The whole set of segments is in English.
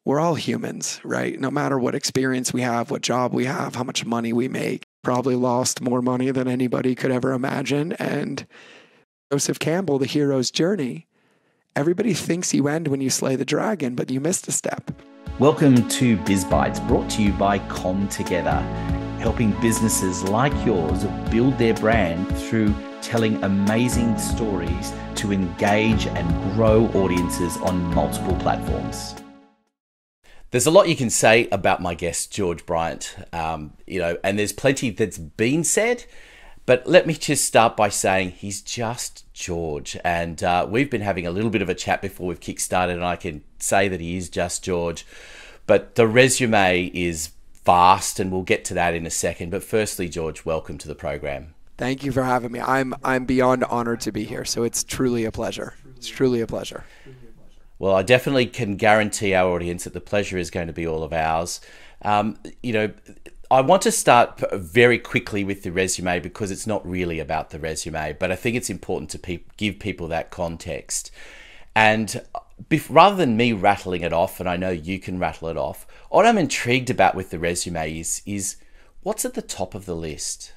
we're all humans, right? No matter what experience we have, what job we have, how much money we make, probably lost more money than anybody could ever imagine. And Joseph Campbell, the hero's journey, everybody thinks you end when you slay the dragon, but you missed a step. Welcome to Biz Bites, brought to you by Com Together, helping businesses like yours build their brand through telling amazing stories to engage and grow audiences on multiple platforms. There's a lot you can say about my guest, George Bryant, and there's plenty that's been said, but let me just start by saying he's just George. And we've been having a little bit of a chat before we've kick-started, and I can say that he is just George. But the resume is vast, and we'll get to that in a second. But firstly, George, welcome to the program. Thank you for having me. I'm beyond honored to be here, so it's truly a pleasure. It's truly a pleasure. Well, I definitely can guarantee our audience that the pleasure is going to be all of ours. I want to start very quickly with the resume because it's not really about the resume, but I think it's important to give people that context. And rather than me rattling it off, and I know you can rattle it off, what I'm intrigued about with the resume is what's at the top of the list?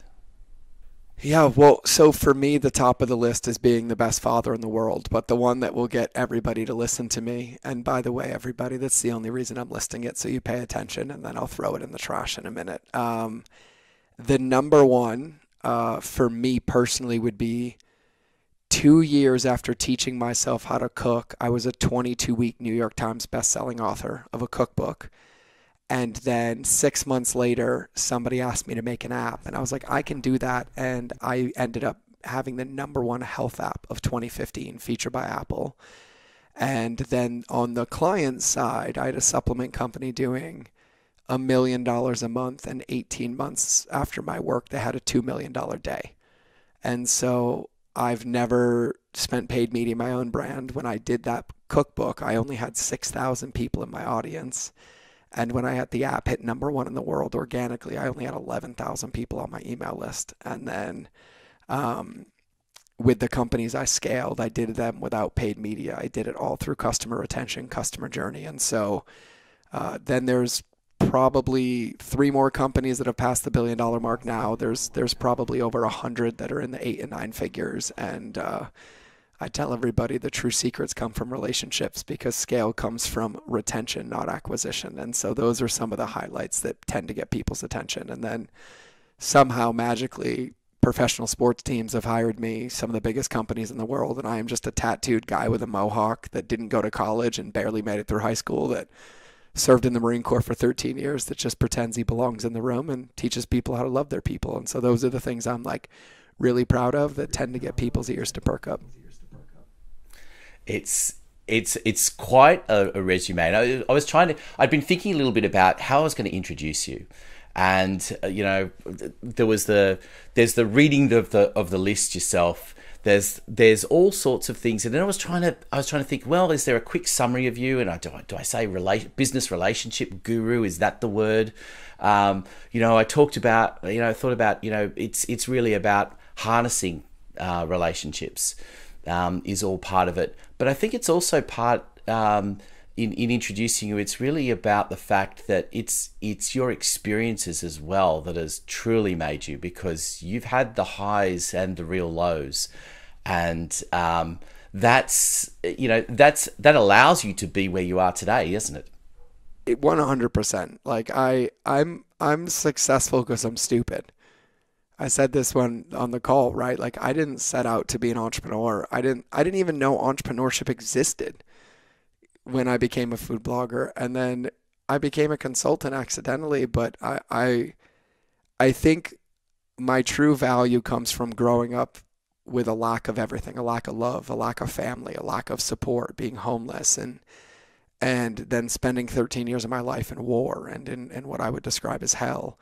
Yeah, well, so for me, the top of the list is being the best father in the world, but the one that will get everybody to listen to me. And by the way, everybody, that's the only reason I'm listing it, so you pay attention, and then I'll throw it in the trash in a minute. The number one for me personally would be 2 years after teaching myself how to cook. I was a 22-week New York Times bestselling author of a cookbook. And then 6 months later, somebody asked me to make an app, and I was like, I can do that. And I ended up having the number one health app of 2015 featured by Apple. And then on the client side, I had a supplement company doing $1 million a month, and 18 months after my work, they had a $2 million day. And so I've never spent paid media in my own brand. When I did that cookbook, I only had 6,000 people in my audience. And when I had the app hit number one in the world organically, I only had 11,000 people on my email list. And then with the companies I scaled, I did them without paid media. I did it all through customer retention, customer journey. And so then there's probably 3 more companies that have passed the $1 billion mark now. There's probably over 100 that are in the 8 and 9 figures. And I tell everybody the true secrets come from relationships, because scale comes from retention, not acquisition. And so those are some of the highlights that tend to get people's attention. And then somehow magically professional sports teams have hired me, some of the biggest companies in the world, and I am just a tattooed guy with a mohawk that didn't go to college and barely made it through high school, that served in the Marine Corps for 13 years, that just pretends he belongs in the room and teaches people how to love their people. And so those are the things I'm like really proud of that tend to get people's ears to perk up. It's quite a resume. And I'd been thinking a little bit about how I was going to introduce you, and there's the reading of the list yourself. There's all sorts of things, and then I was trying to think. Well, is there a quick summary of you? And do I say business relationship guru? Is that the word? I thought about it's really about harnessing relationships. Is all part of it. But I think it's also part in introducing you. It's really about the fact that it's your experiences as well that has truly made you, because you've had the highs and the real lows, and that allows you to be where you are today, isn't it? 100%. Like I'm successful because I'm stupid. I said this one on the call, right? Like I didn't set out to be an entrepreneur. I didn't even know entrepreneurship existed when I became a food blogger. And then I became a consultant accidentally, but I think my true value comes from growing up with a lack of everything, a lack of love, a lack of family, a lack of support, being homeless, and then spending 13 years of my life in war and in what I would describe as hell.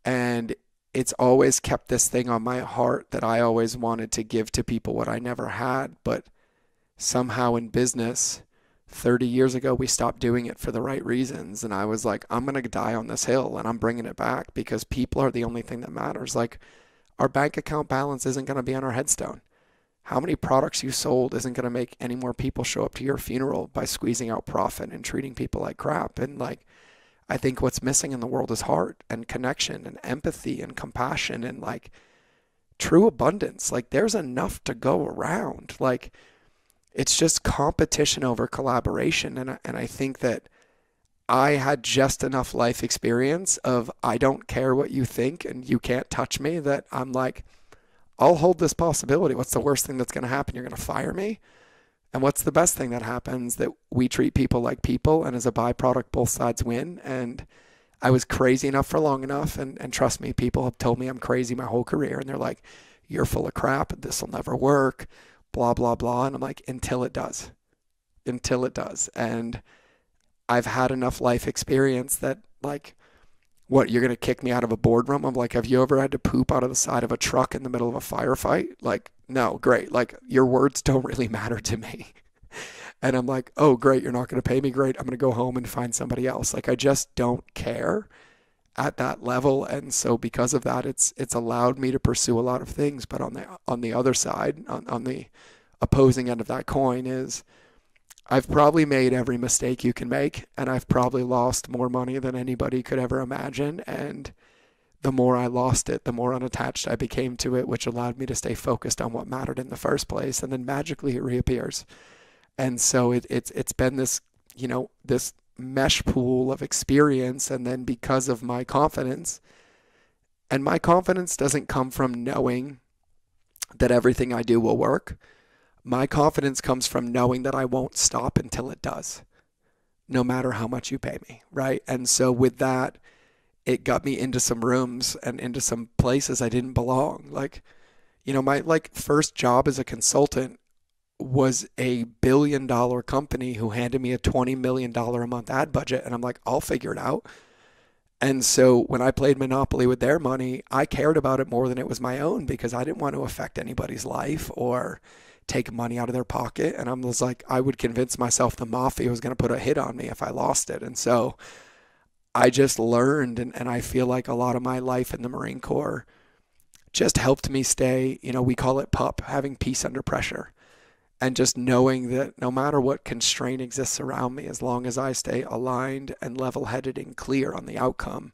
And it's always kept this thing on my heart that I always wanted to give to people what I never had. But somehow in business, 30 years ago, we stopped doing it for the right reasons. And I was like, I'm going to die on this hill, and I'm bringing it back, because people are the only thing that matters. Like, our bank account balance isn't going to be on our headstone. how many products you sold isn't going to make any more people show up to your funeral by squeezing out profit and treating people like crap. And like, I think what's missing in the world is heart and connection and empathy and compassion and like true abundance. Like there's enough to go around. Like it's just competition over collaboration. And I think that I had just enough life experience of I don't care what you think and you can't touch me, that I'm like, I'll hold this possibility. What's the worst thing that's going to happen? You're going to fire me? And what's the best thing that happens? That we treat people like people, and as a byproduct, both sides win. And I was crazy enough for long enough. And trust me, people have told me I'm crazy my whole career. And they're like, you're full of crap. This will never work, blah, blah, blah. And I'm like, until it does. Until it does. And I've had enough life experience that like, what, you're going to kick me out of a boardroom? I'm like, have you ever had to poop out of the side of a truck in the middle of a firefight? Like, no, great. Like, your words don't really matter to me. And I'm like, oh, great, you're not going to pay me? Great, I'm going to go home and find somebody else. Like, I just don't care at that level. And so because of that, it's allowed me to pursue a lot of things. But on the other side, on the opposing end of that coin is, I've probably made every mistake you can make, and I've probably lost more money than anybody could ever imagine. And the more I lost it, the more unattached I became to it, which allowed me to stay focused on what mattered in the first place. And then magically it reappears. And so it's been this, this mesh pool of experience. And then because of my confidence, and my confidence doesn't come from knowing that everything I do will work. My confidence comes from knowing that I won't stop until it does, no matter how much you pay me, right? And so with that, it got me into some rooms and into some places I didn't belong. Like, my first job as a consultant was a $1 billion company who handed me a $20 million a month ad budget. And I'm like, I'll figure it out. And so when I played Monopoly with their money, I cared about it more than it was my own, because I didn't want to affect anybody's life or take money out of their pocket. And I was like, I would convince myself the mafia was going to put a hit on me if I lost it. And so I just learned, and I feel like a lot of my life in the Marine Corps just helped me stay, we call it PUP, having peace under pressure. And just knowing that no matter what constraint exists around me, as long as I stay aligned and level-headed and clear on the outcome,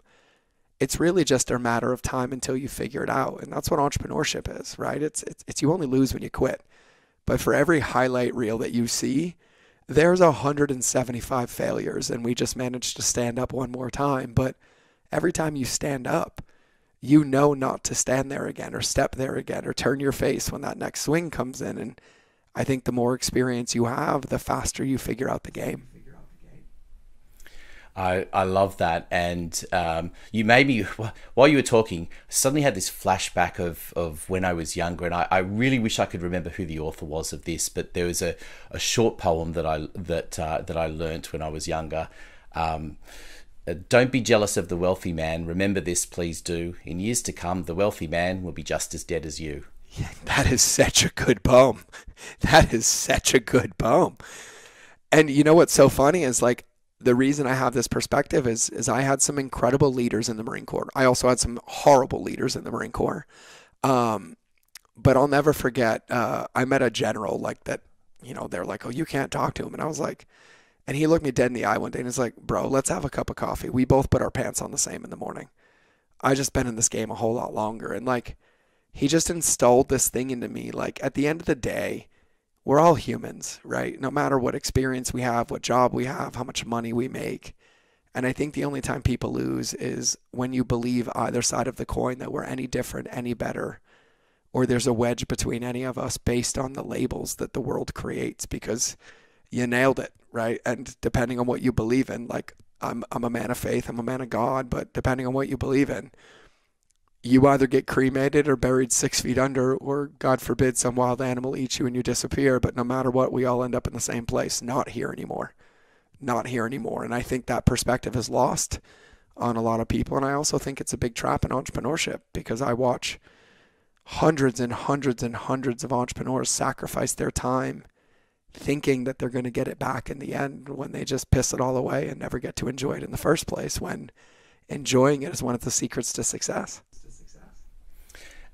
it's really just a matter of time until you figure it out. And that's what entrepreneurship is, right? It's you only lose when you quit. But for every highlight reel that you see, there's 175 failures, and we just managed to stand up one more time. But every time you stand up, you know not to stand there again or step there again or turn your face when that next swing comes in. And I think the more experience you have, the faster you figure out the game. I love that. And you made me, while you were talking, suddenly had this flashback of when I was younger. And I really wish I could remember who the author was of this, but there was a short poem that I learnt when I was younger. Don't be jealous of the wealthy man. Remember this, please do. In years to come, the wealthy man will be just as dead as you. Yeah, that is such a good poem. That is such a good poem. And you know what's so funny is, like, the reason I have this perspective is I had some incredible leaders in the Marine Corps. I also had some horrible leaders in the Marine Corps. But I'll never forget, I met a general like that, they're like, oh, you can't talk to him. And I was like, and he looked me dead in the eye one day and he's like, bro, let's have a cup of coffee. We both put our pants on the same in the morning. I just been in this game a whole lot longer. And like, he just installed this thing into me. Like, at the end of the day, we're all humans, right? No matter what experience we have, what job we have, how much money we make. And I think the only time people lose is when you believe either side of the coin, that we're any different, any better, or there's a wedge between any of us based on the labels that the world creates, because you nailed it, right? And depending on what you believe in, like, I'm a man of faith, I'm a man of God, but depending on what you believe in, you either get cremated or buried 6 feet under, or God forbid some wild animal eats you and you disappear. But no matter what, we all end up in the same place. Not here anymore. Not here anymore. And I think that perspective is lost on a lot of people. And I also think it's a big trap in entrepreneurship, because I watch hundreds and hundreds and hundreds of entrepreneurs sacrifice their time thinking that they're going to get it back in the end, when they just piss it all away and never get to enjoy it in the first place, when enjoying it is one of the secrets to success.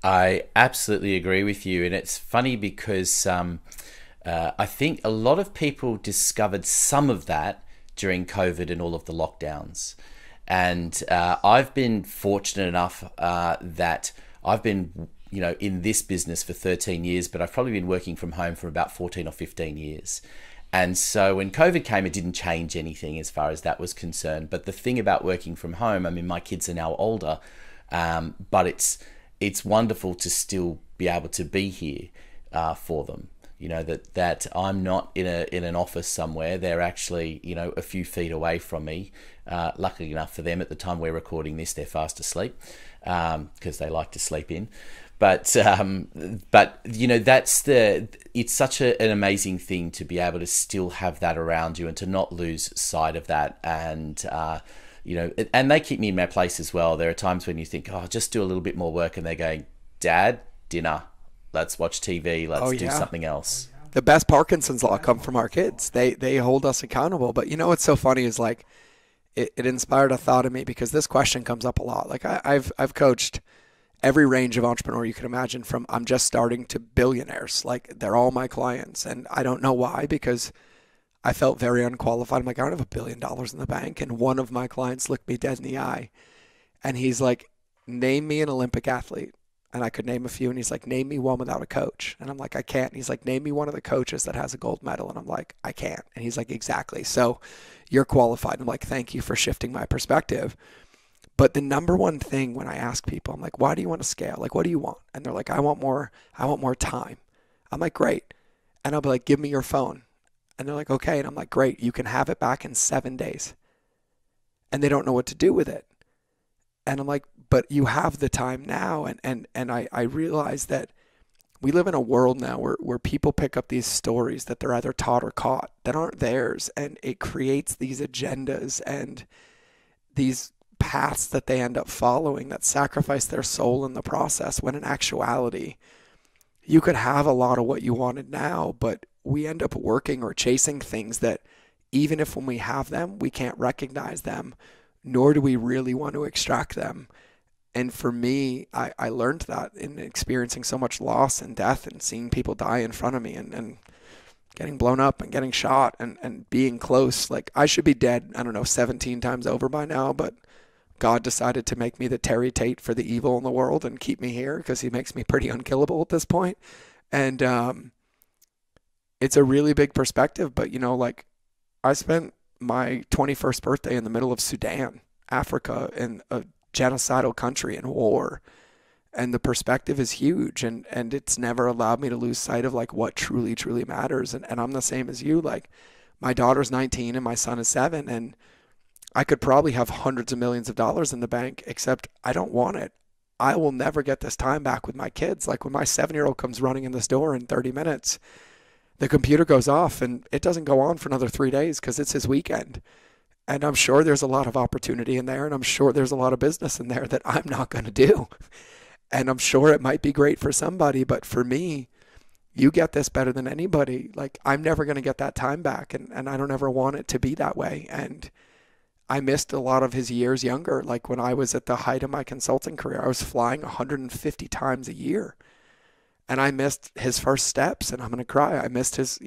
I absolutely agree with you. And it's funny because I think a lot of people discovered some of that during COVID and all of the lockdowns. And I've been fortunate enough that I've been, in this business for 13 years, but I've probably been working from home for about 14 or 15 years. And so when COVID came, it didn't change anything as far as that was concerned. But the thing about working from home, I mean, my kids are now older, but it's wonderful to still be able to be here for them. That I'm not in an office somewhere. They're actually, a few feet away from me. Luckily enough for them, at the time we're recording this, they're fast asleep because they like to sleep in. But it's such an amazing thing to be able to still have that around you and to not lose sight of that. And and they keep me in my place as well. There are times when you think, oh, just do a little bit more work, and they're going, Dad, dinner. Let's watch TV. Let's do something else. The best Parkinson's law come from our kids. They hold us accountable. But what's so funny is like it inspired a thought in me, because this question comes up a lot. Like I've coached every range of entrepreneur you can imagine, from I'm just starting to billionaires. Like they're all my clients, and I don't know why, because I felt very unqualified. I'm like, I don't have $1 billion in the bank. And one of my clients looked me dead in the eye, and he's like, name me an Olympic athlete. And I could name a few, and he's like, name me one without a coach. And I'm like, I can't. And he's like, name me one of the coaches that has a gold medal. And I'm like, I can't. And he's like, exactly. So you're qualified. I'm like, thank you for shifting my perspective. But the number one thing when I ask people, I'm like, why do you want to scale? Like, what do you want? And they're like, I want more time. I'm like, great. And I'll be like, give me your phone. And they're like, okay. And I'm like, great. You can have it back in 7 days. And they don't know what to do with it. And I'm like, but you have the time now. And I realize that we live in a world now where people pick up these stories that they're either taught or caught that aren't theirs. And it creates these agendas and these paths that they end up following that sacrifice their soul in the process, when in actuality, you could have a lot of what you wanted now, but we end up working or chasing things that even if when we have them, we can't recognize them, nor do we really want to extract them. And for me, I learned that in experiencing so much loss and death and seeing people die in front of me and getting blown up and getting shot and being close. Like, I should be dead, 17 times over by now, but God decided to make me the Terry Tate for the evil in the world and keep me here because he makes me pretty unkillable at this point. And it's a really big perspective, but like I spent my 21st birthday in the middle of Sudan, Africa, in a genocidal country in war. And the perspective is huge, and it's never allowed me to lose sight of like what truly, truly matters. And I'm the same as you. Like, my daughter's 19 and my son is 7, and I could probably have hundreds of millions of dollars in the bank, except I don't want it. I will never get this time back with my kids. Like, when my 7-year-old comes running in this door in 30 minutes, the computer goes off and it doesn't go on for another 3 days because it's his weekend. And I'm sure there's a lot of opportunity in there, and I'm sure there's a lot of business in there that I'm not going to do. And I'm sure it might be great for somebody, but for me, you get this better than anybody. Like, I'm never going to get that time back, and I don't ever want it to be that way. And I missed a lot of his years younger. Like, when I was at the height of my consulting career, I was flying 150 times a year. And I missed his first steps, and I'm going to cry. I missed his,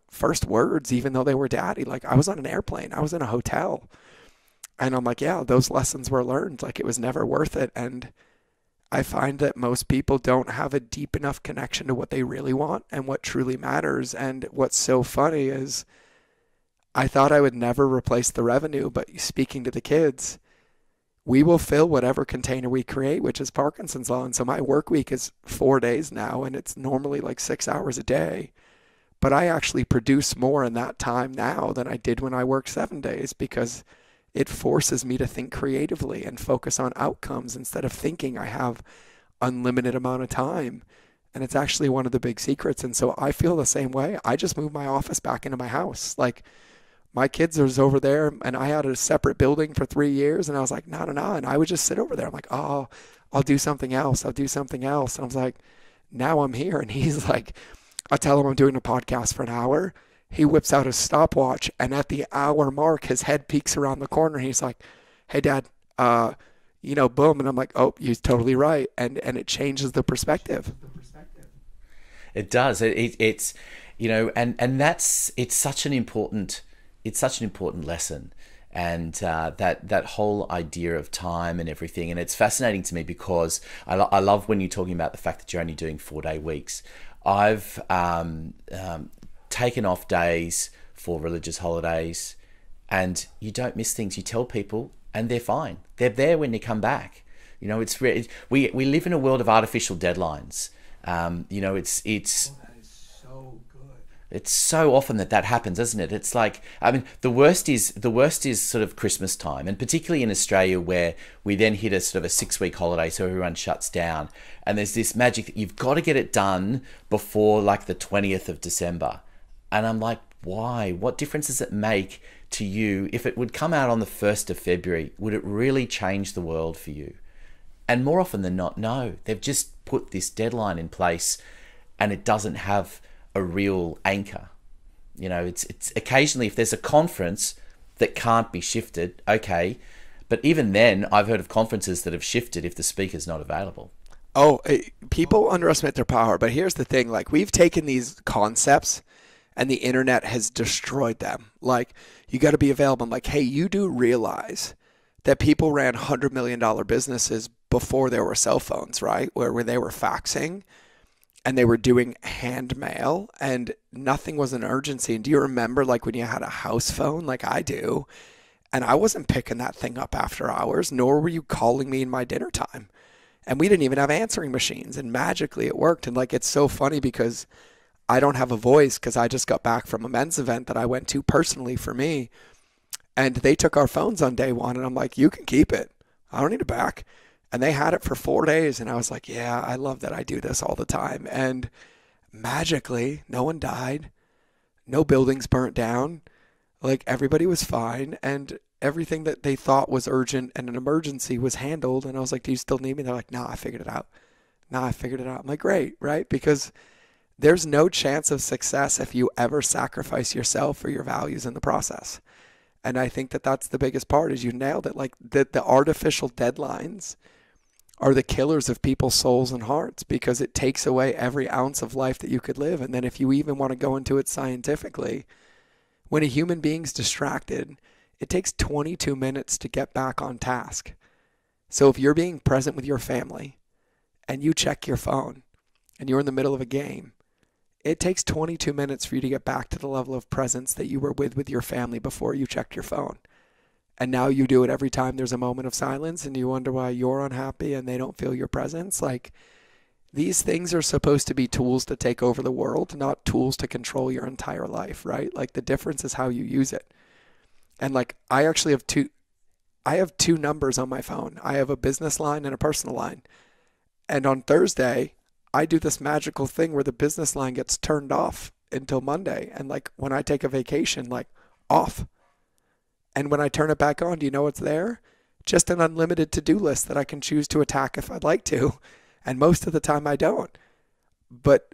first words, even though they were daddy. Like, I was on an airplane. I was in a hotel. And I'm like, yeah, those lessons were learned. Like, it was never worth it. And I find that most people don't have a deep enough connection to what they really want and what truly matters. And what's so funny is I thought I would never replace the revenue, but speaking to the kids, we will fill whatever container we create, which is Parkinson's law. And so my work week is 4 days now, and it's normally like 6 hours a day. But I actually produce more in that time now than I did when I worked 7 days, because it forces me to think creatively and focus on outcomes instead of thinking I have unlimited amount of time. And it's actually one of the big secrets. And so I feel the same way. I just moved my office back into my house. Like, my kids are over there, and I had a separate building for 3 years, and I was like, no. And I would just sit over there. I'm like, oh, I'll do something else. And I was like, now I'm here. And he's like, I tell him I'm doing a podcast for an hour. He whips out his stopwatch, and at the hour mark, his head peeks around the corner. He's like, hey, Dad, boom. And I'm like, oh, you're totally right. And it changes the perspective. It does. It's and it's such an important lesson, and that whole idea of time and everything. And it's fascinating to me because I love when you're talking about the fact that you're only doing 4-day weeks. I've taken off days for religious holidays, and you don't miss things. You tell people, and they're fine. They're there when they come back. We live in a world of artificial deadlines. It's so often that happens, isn't it? It's like, I mean, the worst is sort of Christmas time, and particularly in Australia, where we then hit a sort of a 6-week holiday, so everyone shuts down, and there's this magic that you've got to get it done before like the 20th of December. And I'm like, why? What difference does it make to you if it would come out on the 1st of February? Would it really change the world for you? And more often than not, no. They've just put this deadline in place, and it doesn't have a real anchor. It's occasionally, if there's a conference that can't be shifted, okay. But even then, I've heard of conferences that have shifted if the speaker's not available. Oh, people underestimate their power. But here's the thing, like, we've taken these concepts and the internet has destroyed them. Like, you got to be available. I'm like, hey, you do realize that people ran $100 million businesses before there were cell phones, right? Where they were faxing and they were doing hand mail and nothing was an urgency. And do you remember like when you had a house phone like I do, and I wasn't picking that thing up after hours, nor were you calling me in my dinner time. And we didn't even have answering machines, and magically it worked. And like, it's so funny because I don't have a voice because I just got back from a men's event that I went to personally for me. And they took our phones on day one, and I'm like, you can keep it. I don't need it back. And they had it for 4 days, and I was like, yeah, I love that I do this all the time. And magically, no one died. No buildings burnt down. Like, everybody was fine, and everything that they thought was urgent and an emergency was handled. And I was like, do you still need me? They're like, nah, I figured it out. I'm like, great, right? Because there's no chance of success if you ever sacrifice yourself or your values in the process. And I think that that's the biggest part, is you nailed it. Like, the artificial deadlines are the killers of people's souls and hearts, because it takes away every ounce of life that you could live. And then if you even want to go into it scientifically, when a human being's distracted, it takes 22 minutes to get back on task. So if you're being present with your family and you check your phone and you're in the middle of a game, it takes 22 minutes for you to get back to the level of presence that you were with your family before you checked your phone. And now you do it every time there's a moment of silence, and you wonder why you're unhappy and they don't feel your presence. Like, these things are supposed to be tools to take over the world, not tools to control your entire life, right? Like, the difference is how you use it. And like, I actually have two numbers on my phone. I have a business line and a personal line. And on Thursday, I do this magical thing where the business line gets turned off until Monday. And like, when I take a vacation, like, off. And when I turn it back on, do you know what's there? Just an unlimited to-do list that I can choose to attack if I'd like to. And most of the time I don't. But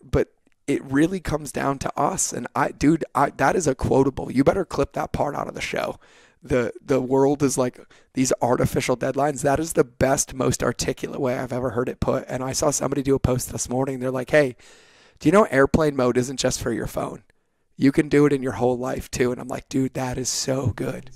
it really comes down to us. And that is a quotable. You better clip that part out of the show. The world is like these artificial deadlines. That is the best, most articulate way I've ever heard it put. And I saw somebody do a post this morning. They're like, hey, do you know airplane mode isn't just for your phone? You can do it in your whole life too. And I'm like, dude, that is so good.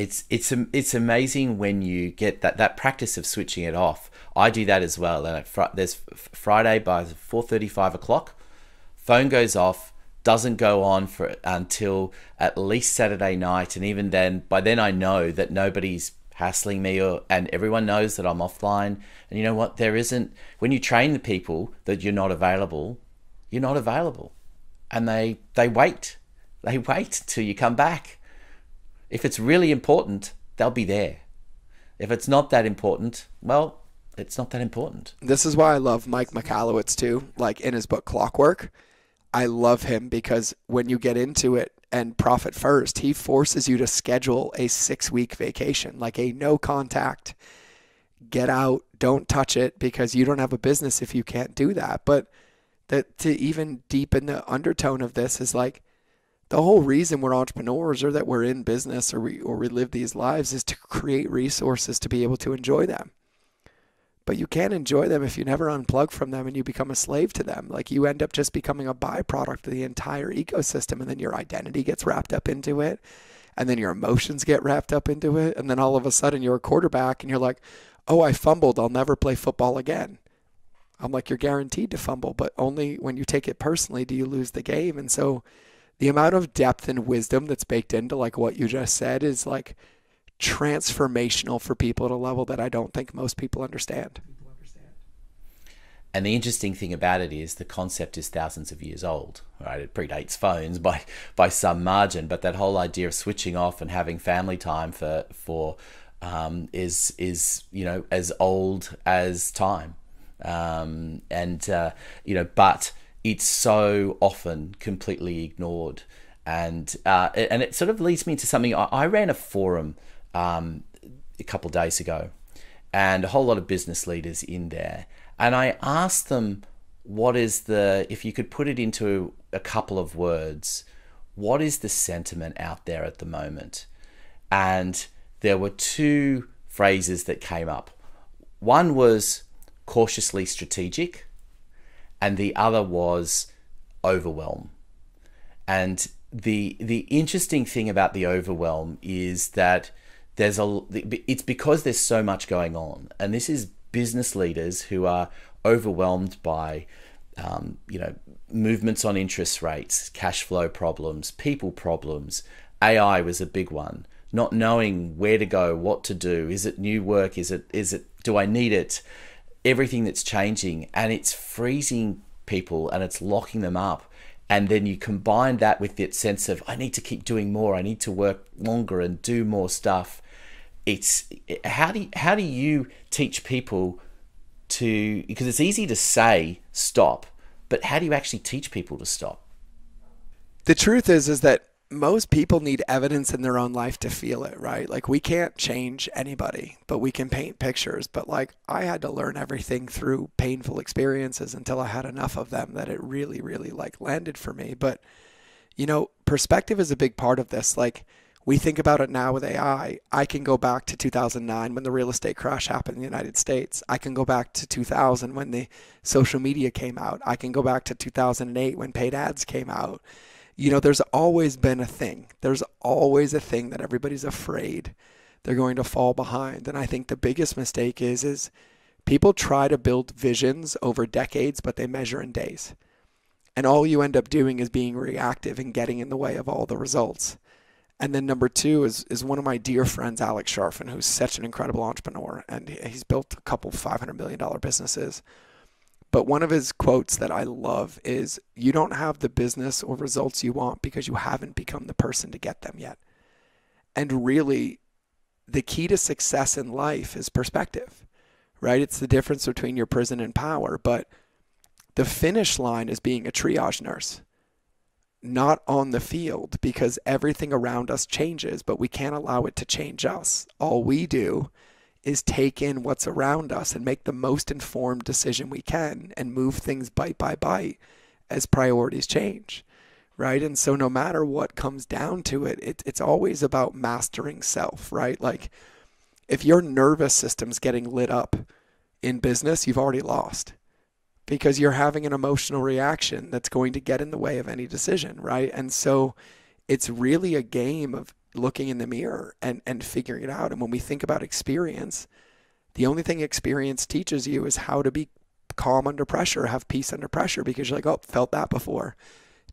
It's amazing when you get that practice of switching it off. I do that as well. And there's Friday by 4:30, 5 o'clock, phone goes off, doesn't go on until at least Saturday night. And even then, by then I know that nobody's hassling me, and everyone knows that I'm offline. And you know what? When you train the people that you're not available, you're not available. And they wait. They wait till you come back. If it's really important, they'll be there. If it's not that important, well, it's not that important. This is why I love Mike Michalowicz too. Like, in his book Clockwork, I love him because when you get into it and profit first, he forces you to schedule a 6-week vacation, like a no contact, get out, don't touch it, because you don't have a business if you can't do that. But to even deepen the undertone of this is like, The whole reason we're entrepreneurs or that we're in business or we live these lives is to create resources to be able to enjoy them. But you can't enjoy them if you never unplug from them and you become a slave to them. Like you end up just becoming a byproduct of the entire ecosystem, and then your identity gets wrapped up into it, and then your emotions get wrapped up into it, and then all of a sudden you're a quarterback and you're like, oh, I fumbled, I'll never play football again. I'm like, you're guaranteed to fumble, but only when you take it personally do you lose the game. And so the amount of depth and wisdom that's baked into like what you just said is like transformational for people at a level that I don't think most people understand. And the interesting thing about it is the concept is thousands of years old, right? It predates phones by some margin, but that whole idea of switching off and having family time is as old as time, but it's so often completely ignored, and it sort of leads me to something. I ran a forum a couple of days ago, and a whole lot of business leaders in there. And I asked them, if you could put it into a couple of words, what is the sentiment out there at the moment? And there were two phrases that came up. One was cautiously strategic, and the other was overwhelm. And the interesting thing about the overwhelm is that it's because there's so much going on, and this is business leaders who are overwhelmed by movements on interest rates, cash flow problems, people problems. AI was a big one. Not knowing where to go, what to do. Is it new work? Is it do I need it? Everything that's changing, and it's freezing people and it's locking them up. And then you combine that with that sense of, I need to keep doing more. I need to work longer and do more stuff. How do you teach people to, because it's easy to say stop, but how do you actually teach people to stop? The truth is that most people need evidence in their own life to feel it, right? Like we can't change anybody, but we can paint pictures. But like I had to learn everything through painful experiences until I had enough of them that it really, really like landed for me. But perspective is a big part of this. Like we think about it now with AI. I can go back to 2009 when the real estate crash happened in the United States. I can go back to 2000 when the social media came out. I can go back to 2008 when paid ads came out. There's always been a thing. There's always a thing that everybody's afraid they're going to fall behind. And I think the biggest mistake is people try to build visions over decades, but they measure in days. And all you end up doing is being reactive and getting in the way of all the results. And then number two is one of my dear friends, Alex Sharfin, who's such an incredible entrepreneur, and he's built a couple $500 million businesses. But one of his quotes that I love is, you don't have the business or results you want because you haven't become the person to get them yet. And really, the key to success in life is perspective, right? It's the difference between your prison and power. But the finish line is being a triage nurse, not on the field, because everything around us changes, but we can't allow it to change us. All we do is take in what's around us and make the most informed decision we can and move things bite by bite as priorities change, right? And so no matter what comes down to it, it's always about mastering self, right? Like if your nervous system's getting lit up in business, you've already lost, because you're having an emotional reaction that's going to get in the way of any decision, right? And so it's really a game of looking in the mirror and figuring it out. And when we think about experience, the only thing experience teaches you is how to be calm under pressure, have peace under pressure, because you're like, oh, felt that before,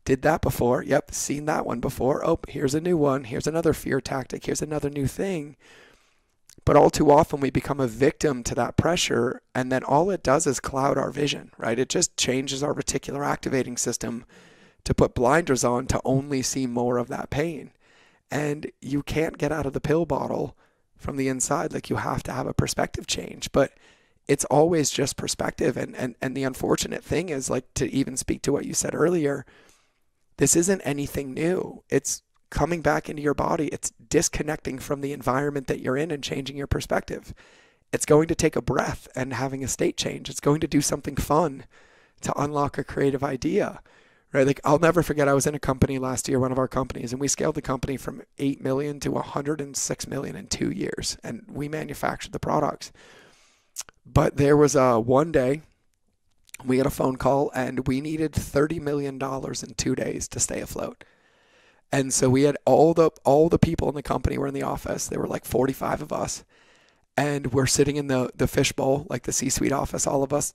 did that before, yep, seen that one before, oh, here's a new one, here's another fear tactic, here's another new thing. But all too often we become a victim to that pressure, and then all it does is cloud our vision, right? It just changes our reticular activating system to put blinders on to only see more of that pain. And you can't get out of the pill bottle from the inside. Like, you have to have a perspective change, but it's always just perspective. And the unfortunate thing is, like, to even speak to what you said earlier, this isn't anything new. It's coming back into your body. It's disconnecting from the environment that you're in and changing your perspective. It's going to take a breath and having a state change. It's going to do something fun to unlock a creative idea, right? Like I'll never forget, I was in a company last year, one of our companies, and we scaled the company from 8 million to 106 million in 2 years. And we manufactured the products. But there was one day we got a phone call and we needed $30 million in 2 days to stay afloat. And so we had all the people in the company were in the office. There were like 45 of us. And we're sitting in the fishbowl, like the C-suite office, all of us,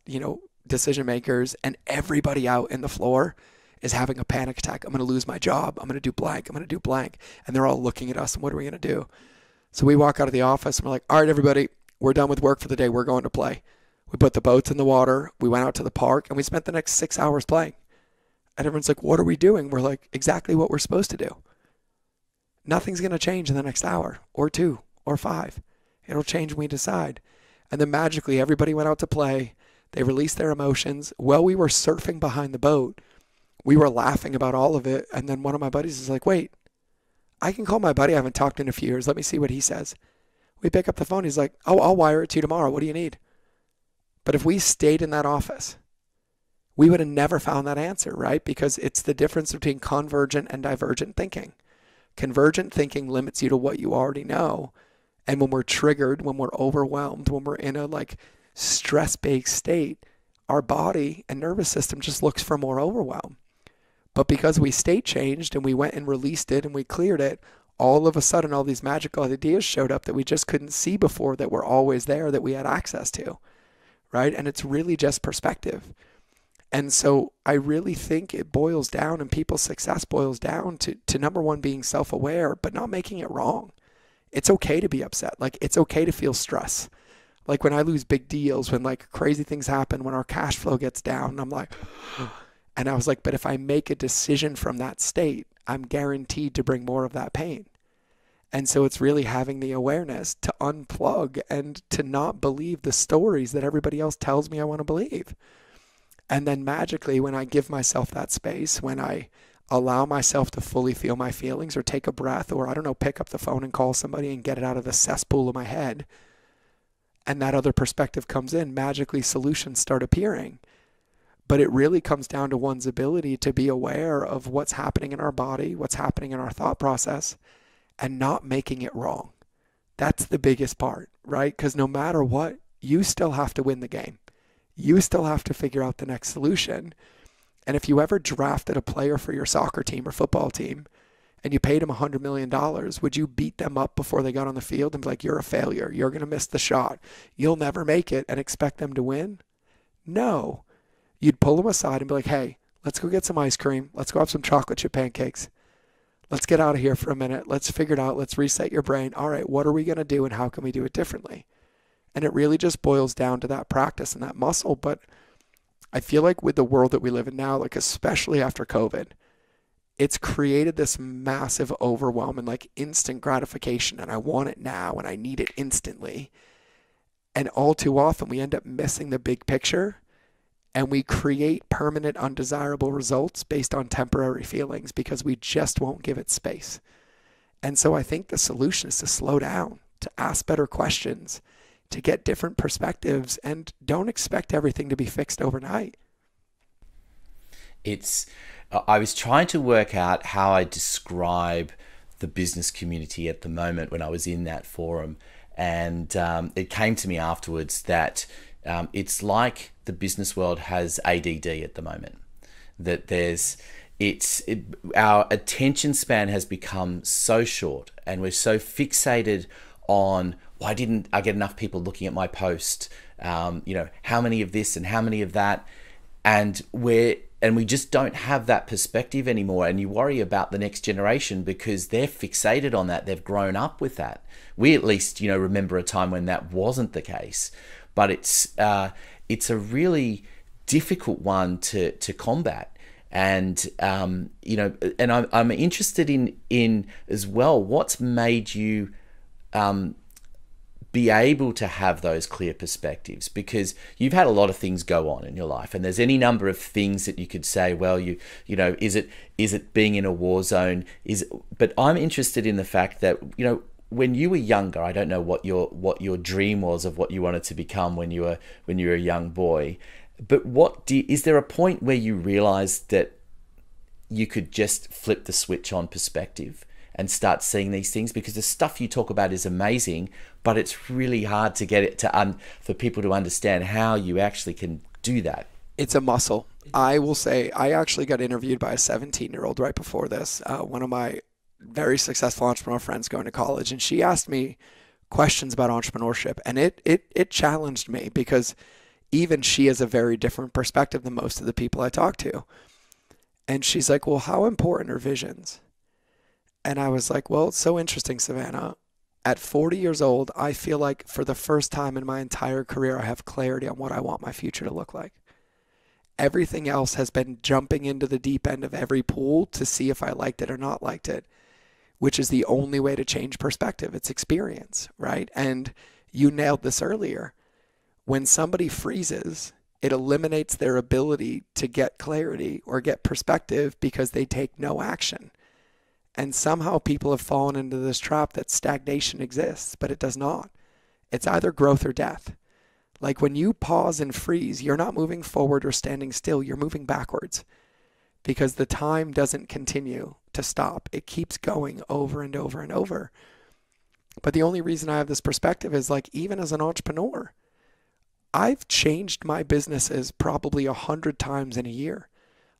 decision makers, and everybody out in the floor is having a panic attack. I'm going to lose my job. I'm going to do blank. I'm going to do blank. And they're all looking at us and what are we going to do? So we walk out of the office and we're like, all right, everybody, we're done with work for the day. We're going to play. We put the boats in the water. We went out to the park and we spent the next 6 hours playing. And everyone's like, what are we doing? We're like, exactly what we're supposed to do. Nothing's going to change in the next hour or 2 or 5. It'll change when we decide. And then magically everybody went out to play. They released their emotions. While we were surfing behind the boat, we were laughing about all of it. And then one of my buddies is like, wait, I can call my buddy I haven't talked to in a few years. Let me see what he says. We pick up the phone. He's like, oh, I'll wire it to you tomorrow. What do you need? But if we stayed in that office, we would have never found that answer, right? Because it's the difference between convergent and divergent thinking. Convergent thinking limits you to what you already know. And when we're triggered, when we're overwhelmed, when we're in a stress-based state, our body and nervous system just looks for more overwhelm. But because we state changed and we went and released it and we cleared it, all of a sudden all these magical ideas showed up that we just couldn't see before, that were always there, that we had access to, right? And it's really just perspective. And so I really think it boils down, and people's success boils down to number one, being self-aware, but not making it wrong. It's okay to be upset. It's okay to feel stress. When I lose big deals, when crazy things happen, when our cash flow gets down, I'm like, and I was like, but if I make a decision from that state, I'm guaranteed to bring more of that pain. And so it's really having the awareness to unplug and to not believe the stories that everybody else tells me I want to believe. And then magically, when I give myself that space, when I allow myself to fully feel my feelings, or take a breath, or pick up the phone and call somebody and get it out of the cesspool of my head, and that other perspective comes in, magically solutions start appearing. But it really comes down to one's ability to be aware of what's happening in our body, what's happening in our thought process, and not making it wrong. That's the biggest part, right? Because no matter what, you still have to win the game. You still have to figure out the next solution. And if you ever drafted a player for your soccer team or football team and you paid them $100 million, would you beat them up before they got on the field and be like, you're a failure, you're going to miss the shot, you'll never make it, and expect them to win? No. You'd pull them aside and be like, hey, let's go get some ice cream. Let's go have some chocolate chip pancakes. Let's get out of here for a minute. Let's figure it out. Let's reset your brain. All right, what are we going to do and how can we do it differently? And it really just boils down to that practice and that muscle. But I feel like with the world that we live in now, especially after COVID, it's created this massive overwhelm and instant gratification. And I want it now and I need it instantly. And all too often we end up missing the big picture, and we create permanent undesirable results based on temporary feelings because we just won't give it space. And so I think the solution is to slow down, to ask better questions, to get different perspectives, and don't expect everything to be fixed overnight. I was trying to work out how I describe the business community at the moment when I was in that forum. And it came to me afterwards that it's like the business world has ADD at the moment. That our attention span has become so short, and we're so fixated on, why didn't I get enough people looking at my post? How many of this and how many of that? And we just don't have that perspective anymore. And you worry about the next generation because they're fixated on that. They've grown up with that. We at least, remember a time when that wasn't the case. But it's a really difficult one to combat. And and I'm interested in as well, what's made you be able to have those clear perspectives, because you've had a lot of things go on in your life, and there's any number of things that you could say, well, is it being in a war zone? But I'm interested in the fact that, when you were younger, I don't know what your dream was of what you wanted to become when you were a young boy, but is there a point where you realized that you could just flip the switch on perspective and start seeing these things, because the stuff you talk about is amazing, but it's really hard to get it to for people to understand how you actually can do that. It's a muscle. I will say, I actually got interviewed by a 17-year-old right before this, one of my very successful entrepreneur friends going to college, and she asked me questions about entrepreneurship, and it challenged me, because even she has a very different perspective than most of the people I talk to. And she's like, well, how important are visions? And I was like, well, it's so interesting, Savannah. At 40 years old, I feel like for the first time in my entire career, I have clarity on what I want my future to look like. Everything else has been jumping into the deep end of every pool to see if I liked it or not liked it, which is the only way to change perspective. It's experience, right? And you nailed this earlier. When somebody freezes, it eliminates their ability to get clarity or get perspective because they take no action. And somehow people have fallen into this trap that stagnation exists, but it does not. It's either growth or death. Like when you pause and freeze, you're not moving forward or standing still, you're moving backwards, because the time doesn't continue to stop. It keeps going over and over and over. But the only reason I have this perspective is, like, even as an entrepreneur, I've changed my businesses probably 100 times in a year.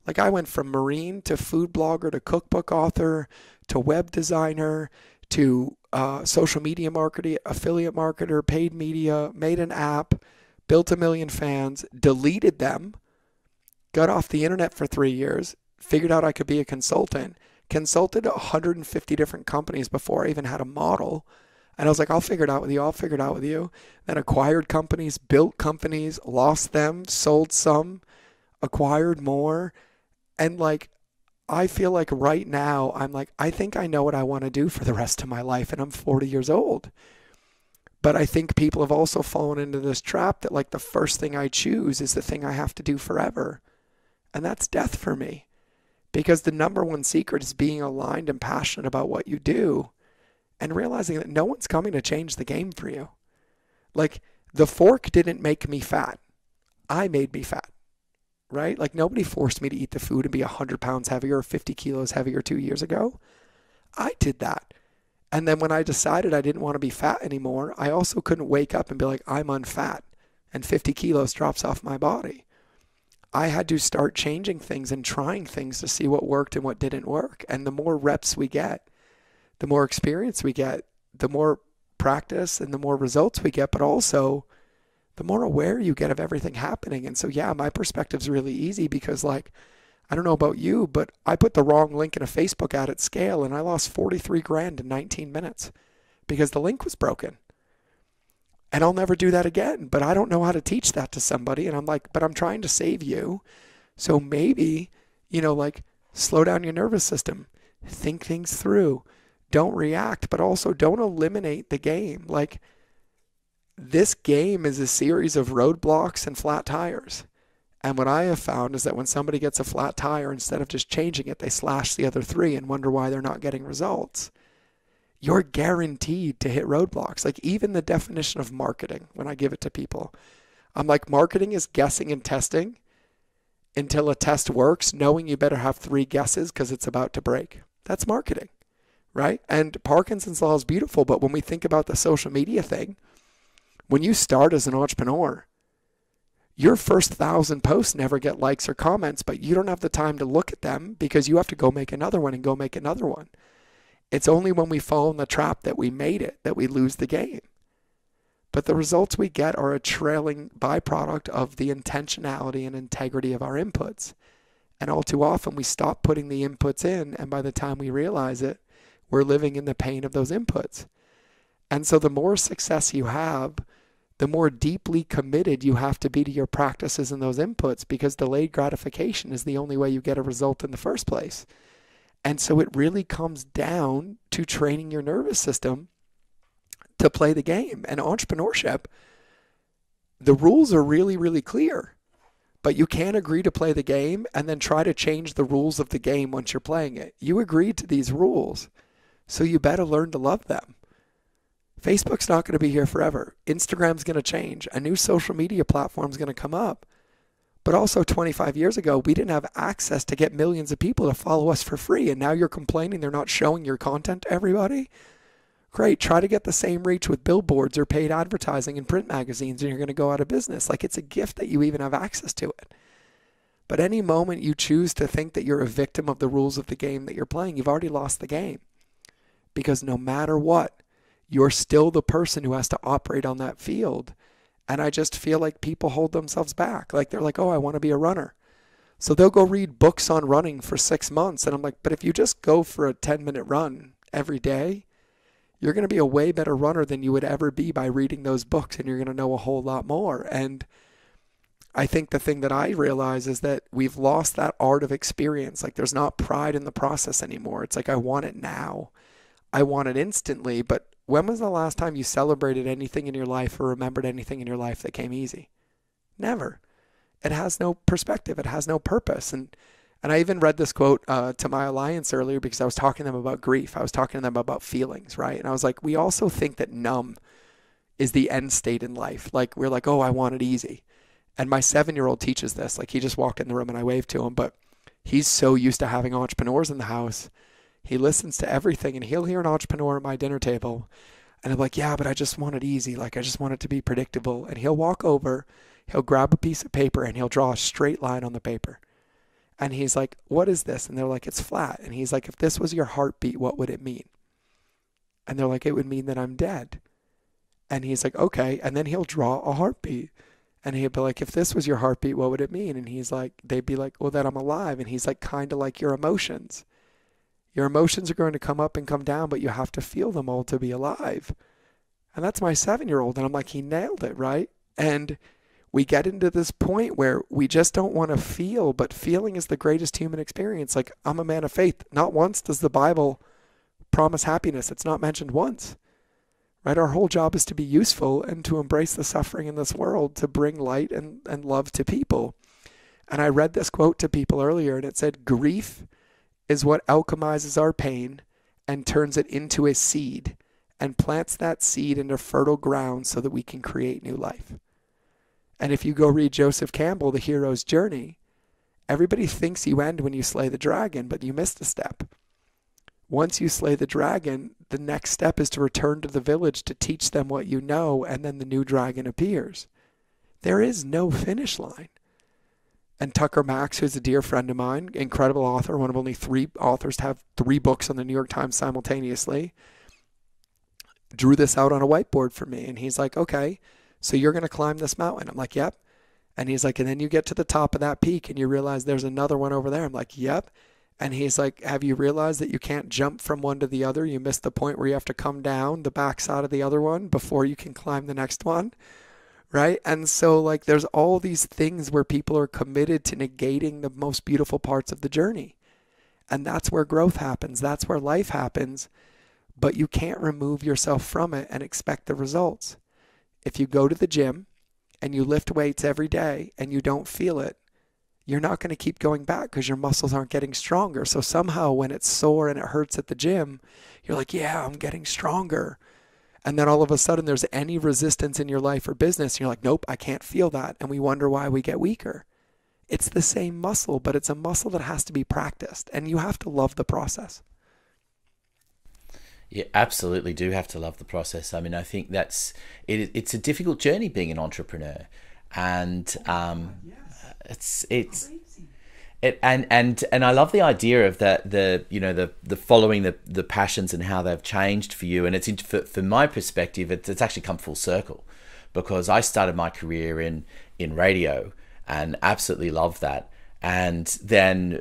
Like, I went from marine to food blogger to cookbook author to web designer to social media marketer, affiliate marketer, paid media, made an app, built 1 million fans, deleted them, got off the internet for 3 years, figured out I could be a consultant, consulted 150 different companies before I even had a model. And I was like, I'll figure it out with you. I'll figure it out with you. Then acquired companies, built companies, lost them, sold some, acquired more. And like, I feel like right now, I'm like, I think I know what I want to do for the rest of my life, and I'm 40 years old. But I think people have also fallen into this trap that, like, the first thing I choose is the thing I have to do forever. And that's death for me. Because the number one secret is being aligned and passionate about what you do and realizing that no one's coming to change the game for you. Like, the fork didn't make me fat. I made me fat. Right? Like, nobody forced me to eat the food and be 100 pounds heavier or 50 kilos heavier 2 years ago. I did that. And then when I decided I didn't want to be fat anymore, I also couldn't wake up and be like, I'm unfat, and 50 kilos drops off my body. I had to start changing things and trying things to see what worked and what didn't work. And the more reps we get, the more experience we get, the more practice and the more results we get, but also the more aware you get of everything happening. And so, yeah, my perspective's really easy because, like, I don't know about you, but I put the wrong link in a Facebook ad at scale and I lost 43 grand in 19 minutes because the link was broken. And I'll never do that again, but I don't know how to teach that to somebody. And I'm like, but I'm trying to save you. So maybe, like, slow down your nervous system, think things through, don't react, but also don't eliminate the game. Like, this game is a series of roadblocks and flat tires. And what I have found is that when somebody gets a flat tire, instead of just changing it, they slash the other 3 and wonder why they're not getting results. You're guaranteed to hit roadblocks. Like, even the definition of marketing, when I give it to people, I'm like, marketing is guessing and testing until a test works, knowing you better have 3 guesses because it's about to break. That's marketing, right? And Parkinson's law is beautiful, but when we think about the social media thing, when you start as an entrepreneur, your first 1,000 posts never get likes or comments, but you don't have the time to look at them because you have to go make another one and go make another one. It's only when we fall in the trap that we made it that we lose the game. But the results we get are a trailing byproduct of the intentionality and integrity of our inputs. And all too often we stop putting the inputs in, and by the time we realize it, we're living in the pain of those inputs. And so the more success you have, the more deeply committed you have to be to your practices and those inputs, because delayed gratification is the only way you get a result in the first place. And so it really comes down to training your nervous system to play the game. And entrepreneurship, the rules are really, really clear, but you can't agree to play the game and then try to change the rules of the game once you're playing it. You agreed to these rules, so you better learn to love them. Facebook's not going to be here forever. Instagram's going to change. A new social media platform's going to come up. But also 25 years ago, we didn't have access to get millions of people to follow us for free. And now you're complaining they're not showing your content to everybody? Great. Try to get the same reach with billboards or paid advertising in print magazines and you're going to go out of business. Like, it's a gift that you even have access to it. But any moment you choose to think that you're a victim of the rules of the game that you're playing, you've already lost the game. Because no matter what, you're still the person who has to operate on that field. And I just feel like people hold themselves back. Like, they're like, oh, I want to be a runner. So they'll go read books on running for 6 months. And I'm like, but if you just go for a 10-minute run every day, you're going to be a way better runner than you would ever be by reading those books. And you're going to know a whole lot more. And I think the thing that I realize is that we've lost that art of experience. Like, there's not pride in the process anymore. It's like, I want it now. I want it instantly. But when was the last time you celebrated anything in your life or remembered anything in your life that came easy? Never. It has no perspective. It has no purpose. And I even read this quote to my alliance earlier because I was talking to them about grief. I was talking to them about feelings, right? And I was like, we also think that numb is the end state in life. Like, we're like, oh, I want it easy. And my 7-year-old teaches this. Like, he just walked in the room and I waved to him, but he's so used to having entrepreneurs in the house. He listens to everything and he'll hear an entrepreneur at my dinner table. And I'm like, yeah, but I just want it easy. Like, I just want it to be predictable. And he'll walk over, he'll grab a piece of paper and he'll draw a straight line on the paper. And he's like, what is this? And they're like, it's flat. And he's like, if this was your heartbeat, what would it mean? And they're like, it would mean that I'm dead. And he's like, okay. And then he'll draw a heartbeat. And he'd be like, if this was your heartbeat, what would it mean? And he's like, they'd be like, well, that I'm alive. And he's like, kind of like your emotions. Your emotions are going to come up and come down, but you have to feel them all to be alive. And that's my 7-year-old. And I'm like, he nailed it, right? And we get into this point where we just don't want to feel, but feeling is the greatest human experience. Like, I'm a man of faith. Not once does the Bible promise happiness. It's not mentioned once, right? Our whole job is to be useful and to embrace the suffering in this world, to bring light and love to people. And I read this quote to people earlier and it said, grief is what alchemizes our pain and turns it into a seed and plants that seed into fertile ground so that we can create new life. And if you go read Joseph Campbell, The Hero's Journey, everybody thinks you end when you slay the dragon, but you missed a step. Once you slay the dragon, the next step is to return to the village to teach them what you know, and then the new dragon appears. There is no finish line. And Tucker Max, who's a dear friend of mine, incredible author, one of only 3 authors to have 3 books on the New York Times simultaneously, drew this out on a whiteboard for me. And he's like, okay, so you're going to climb this mountain. I'm like, yep. And he's like, and then you get to the top of that peak and you realize there's another one over there. I'm like, yep. And he's like, have you realized that you can't jump from one to the other? You missed the point where you have to come down the backside of the other one before you can climb the next one. Right? And so, like, there's all these things where people are committed to negating the most beautiful parts of the journey. And that's where growth happens. That's where life happens. But you can't remove yourself from it and expect the results. If you go to the gym and you lift weights every day and you don't feel it, you're not going to keep going back because your muscles aren't getting stronger. So somehow when it's sore and it hurts at the gym, you're like, yeah, I'm getting stronger. And then all of a sudden there's any resistance in your life or business. And you're like, nope, I can't feel that. And we wonder why we get weaker. It's the same muscle, but it's a muscle that has to be practiced. And you have to love the process. You absolutely do have to love the process. I mean, I think it's a difficult journey being an entrepreneur. And and I love the idea of the following the passions and how they've changed for you. And it's from my perspective, it's actually come full circle, because I started my career in radio and absolutely loved that. And then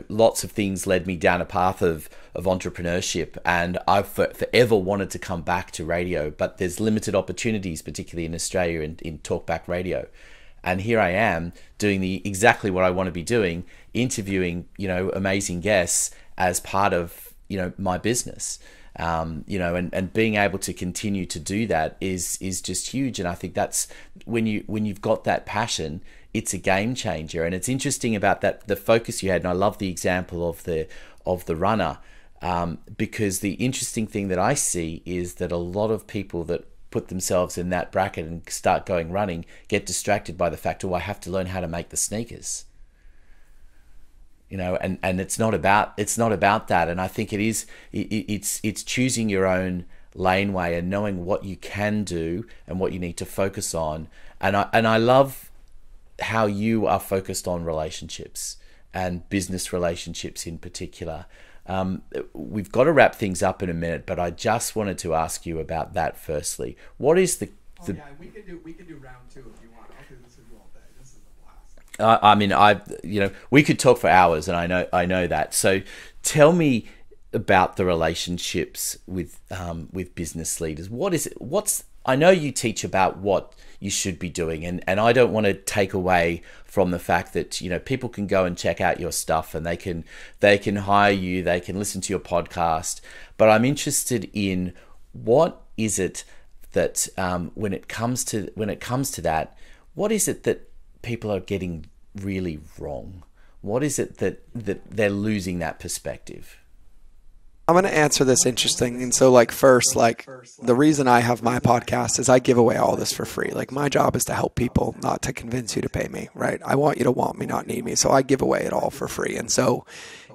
lots of things led me down a path of entrepreneurship, and I've forever wanted to come back to radio, but there's limited opportunities, particularly in Australia in talkback radio. And here I am doing exactly what I want to be doing, interviewing, amazing guests as part of, my business. And being able to continue to do that is just huge. And I think that's when you've got that passion, it's a game changer. And it's interesting about that, the focus you had. And I love the example of the runner, because the interesting thing that I see is that a lot of people that put themselves in that bracket and start going running get distracted by the fact, oh, I have to learn how to make the sneakers. And it's not about that. And I think it's choosing your own laneway and knowing what you can do and what you need to focus on. And I love how you are focused on relationships and business relationships in particular. We've got to wrap things up in a minute, but I just wanted to ask you about that firstly. What is the we can do round 2 if you want. I'll do this with you all day. This is a blast. We could talk for hours, and I know that. So tell me about the relationships with business leaders. What is it? I know you teach about what you should be doing, and I don't want to take away from the fact that people can go and check out your stuff, and they can hire you, they can listen to your podcast. But I'm interested in what is it that when it comes to that, what is it that people are getting really wrong? What is it that they're losing that perspective? I'm going to answer this interesting. And so first, the reason I have my podcast is I give away all this for free. My job is to help people, not to convince you to pay me, right? I want you to want me, not need me. So I give away it all for free. And so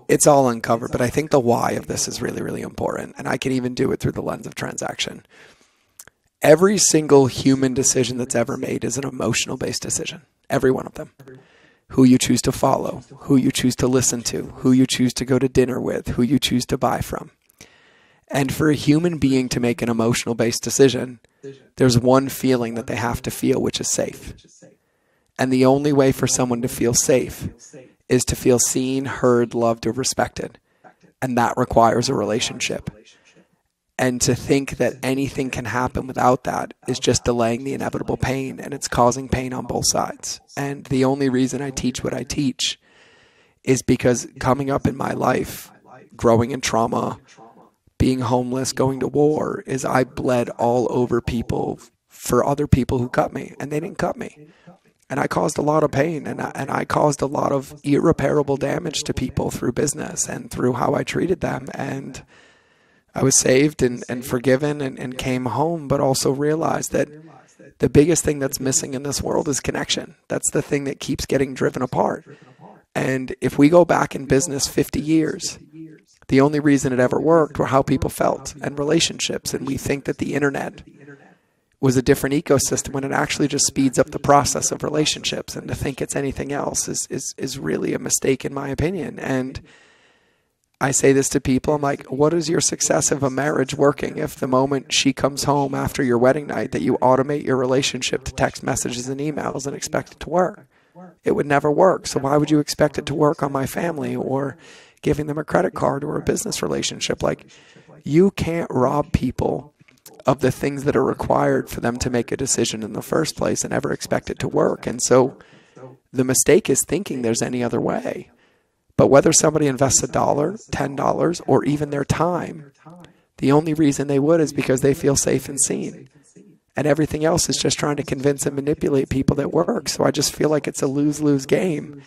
it's all uncovered. But I think the why of this is really, really important. And I can even do it through the lens of transaction. Every single human decision that's ever made is an emotional-based decision. Every one of them. Who you choose to follow, who you choose to listen to, who you choose to go to dinner with, who you choose to buy from. And for a human being to make an emotional-based decision, there's one feeling that they have to feel, which is safe. And the only way for someone to feel safe is to feel seen, heard, loved, or respected. And that requires a relationship. And to think that anything can happen without that is just delaying the inevitable pain, and it's causing pain on both sides. And the only reason I teach what I teach is because coming up in my life, growing in trauma, being homeless, going to war, is I bled all over people for other people who cut me, and they didn't cut me. And I caused a lot of pain, and I caused a lot of irreparable damage to people through business and through how I treated them. And I was saved and forgiven and came home, but also realized that the biggest thing that's missing in this world is connection. That's the thing that keeps getting driven apart. And if we go back in business 50 years, the only reason it ever worked were how people felt and relationships. And we think that the internet was a different ecosystem when it actually just speeds up the process of relationships. And to think it's anything else is really a mistake, in my opinion. And I say this to people, I'm like, what is your success of a marriage working if the moment she comes home after your wedding night that you automate your relationship to text messages and emails and expect it to work? It would never work. So why would you expect it to work on my family or giving them a credit card or a business relationship? You can't rob people of the things that are required for them to make a decision in the first place and ever expect it to work. And so the mistake is thinking there's any other way. But whether somebody invests $1, $10, or even their time, the only reason they would is because they feel safe and seen. And everything else is just trying to convince and manipulate people that work. So I just feel like it's a lose-lose game.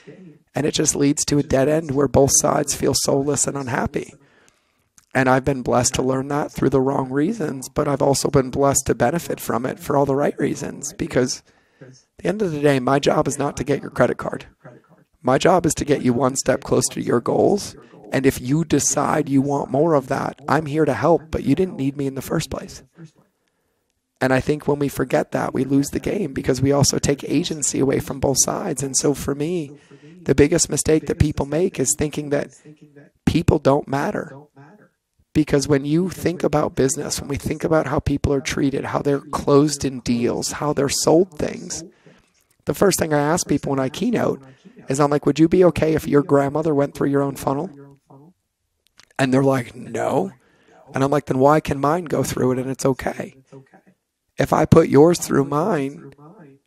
And it just leads to a dead end where both sides feel soulless and unhappy. And I've been blessed to learn that through the wrong reasons, but I've also been blessed to benefit from it for all the right reasons. Because at the end of the day, my job is not to get your credit card. My job is to get you one step closer to your goals. And if you decide you want more of that, I'm here to help, but you didn't need me in the first place. And I think when we forget that, we lose the game because we also take agency away from both sides. And so for me, the biggest mistake that people make is thinking that people don't matter. Because when you think about business, when we think about how people are treated, how they're closed in deals, how they're sold things, the first thing I ask people when I keynote is I'm like, would you be okay if your grandmother went through your own funnel? And they're like, no. And I'm like, then why can mine go through it and it's okay? If I put yours through mine,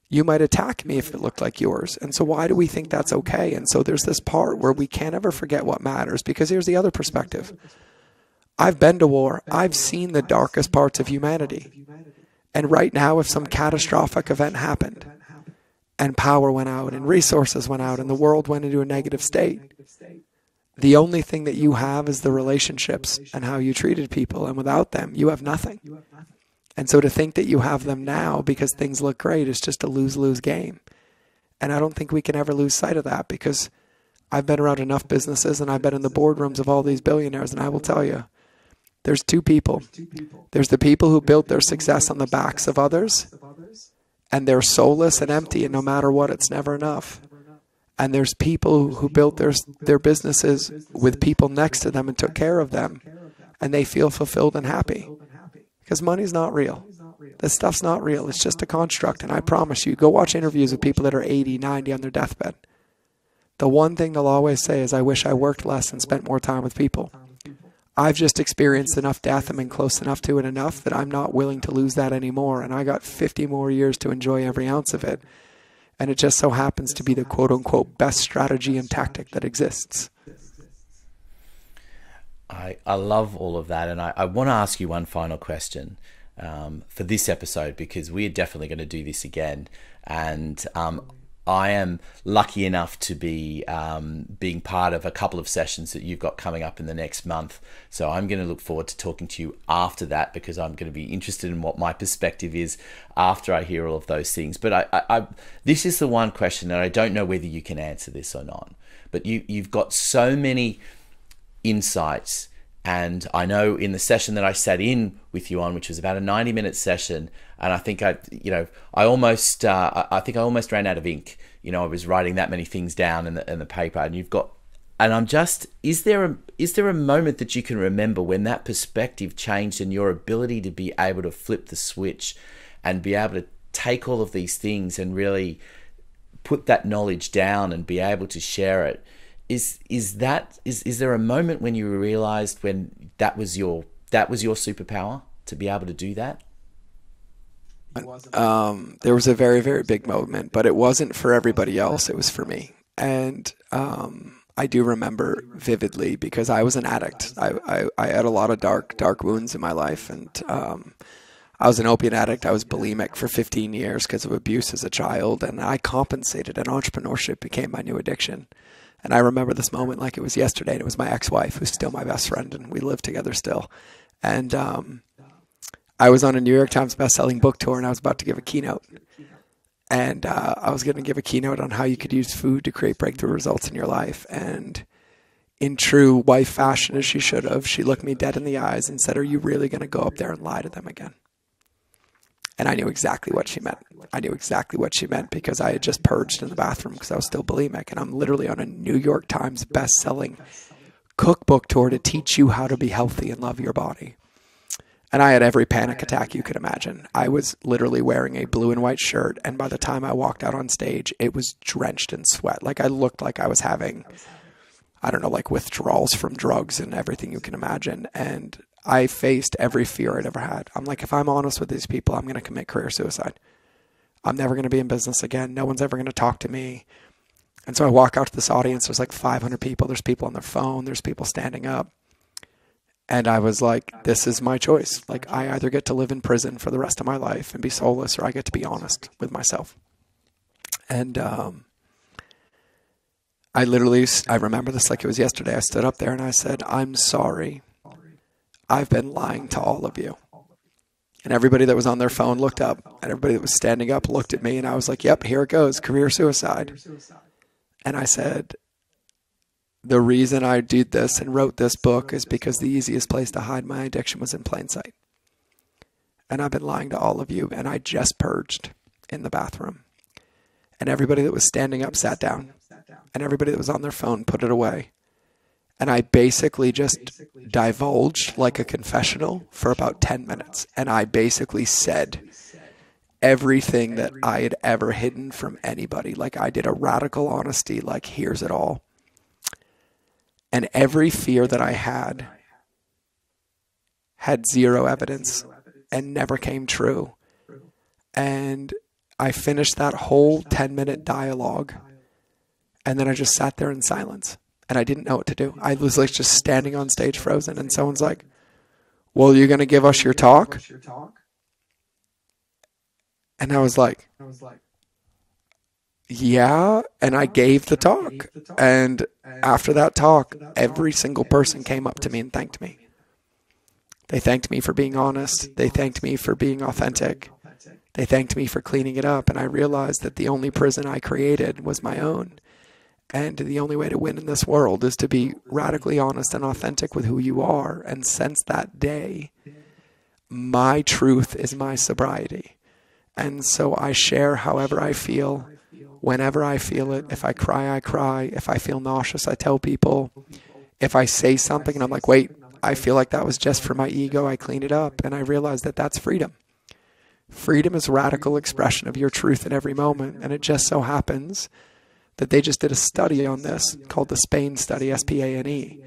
you might attack me if it looked like yours. And so why do we think that's okay? And so there's this part where we can't ever forget what matters, because here's the other perspective. I've been to war. I've seen the darkest parts of humanity. And right now, if some catastrophic event happened, and power went out, and resources went out, and the world went into a negative state, the only thing that you have is the relationships and how you treated people. And without them, you have nothing. And so to think that you have them now because things look great is just a lose-lose game. And I don't think we can ever lose sight of that, because I've been around enough businesses and I've been in the boardrooms of all these billionaires, and I will tell you, there's two people. There's the people who built their success on the backs of others, and they're soulless and empty, and no matter what, it's never enough. And there's people who built their businesses with people next to them and took care of them, and they feel fulfilled and happy. Because money's not real. This stuff's not real. It's just a construct. And I promise you, go watch interviews with people that are 80, 90 on their deathbed. The one thing they'll always say is, I wish I worked less and spent more time with people. I've just experienced enough death and been close enough to it enough that I'm not willing to lose that anymore. And I got 50 more years to enjoy every ounce of it. And it just so happens to be the quote-unquote best strategy and tactic that exists. I love all of that. And I want to ask you one final question for this episode, because we are definitely going to do this again. And I am lucky enough to be being part of a couple of sessions that you've got coming up in the next month. So I'm going to look forward to talking to you after that, because I'm going to be interested in what my perspective is after I hear all of those things. But this is the one question that I don't know whether you can answer this or not. But you've got so many insights. And I know in the session that I sat in with you on, which was about a 90-minute session, and I think I almost ran out of ink. I was writing that many things down in the paper, and I'm just, is there a moment that you can remember when that perspective changed and your ability to be able to flip the switch and be able to take all of these things and really put that knowledge down and be able to share it? Is there a moment when you realized when that was your superpower, to be able to do that? There was a very, very big moment, but it wasn't for everybody else. It was for me. And I do remember vividly, because I was an addict. I had a lot of dark wounds in my life, and I was an opiate addict. I was bulimic for 15 years because of abuse as a child, and I compensated, and entrepreneurship became my new addiction. And I remember this moment like it was yesterday, and it was my ex-wife, who's still my best friend, and we live together still. And I was on a New York Times bestselling book tour, and I was about to give a keynote. And I was going to give a keynote on how you could use food to create breakthrough results in your life. And in true wife fashion, as she should have, she looked me dead in the eyes and said, "Are you really going to go up there and lie to them again?" And I knew exactly what she meant. I knew exactly what she meant, because I had just purged in the bathroom because I was still bulimic. And I'm literally on a New York Times best-selling cookbook tour to teach you how to be healthy and love your body. And I had every panic attack you could imagine. I was literally wearing a blue and white shirt, and by the time I walked out on stage, it was drenched in sweat. Like, I looked like I was having, I don't know, like withdrawals from drugs and everything you can imagine. And I faced every fear I'd ever had. I'm like, if I'm honest with these people, I'm going to commit career suicide. I'm never going to be in business again. No one's ever going to talk to me. And so I walk out to this audience. There's like 500 people. There's people on their phone. There's people standing up. And I was like, this is my choice. Like, I either get to live in prison for the rest of my life and be soulless, or I get to be honest with myself. And I remember this like it was yesterday. I stood up there and I said, "I'm sorry. I've been lying to all of you." And everybody that was on their phone looked up, and everybody that was standing up looked at me, and I was like, "Yep, here it goes, career suicide." And I said, the reason I did this and wrote this book is because the easiest place to hide my addiction was in plain sight. And I've been lying to all of you, and I just purged in the bathroom. And everybody that was standing up sat down, and everybody that was on their phone put it away. And I basically just divulged like a confessional for about 10 minutes. And I basically said everything that I had ever hidden from anybody. Like, I did a radical honesty, like, here's it all. And every fear that I had zero evidence and never came true. And I finished that whole 10-minute dialogue, and then I just sat there in silence. And I didn't know what to do. I was like just standing on stage frozen, and someone's like, "Well, you're going to give us your talk?" And I was like, "Yeah." And I gave the talk. And after that talk, every single person came up to me and thanked me. They thanked me for being honest. They thanked me for being authentic. They thanked me for cleaning it up. And I realized that the only prison I created was my own. And the only way to win in this world is to be radically honest and authentic with who you are. And since that day, my truth is my sobriety. And so I share however I feel, whenever I feel it. If I cry, I cry. If I feel nauseous, I tell people. If I say something and I'm like, wait, I feel like that was just for my ego, I clean it up. And I realize that that's freedom. Freedom is radical expression of your truth in every moment. And it just so happens that they just did a study on this called the Spain study, SPANE.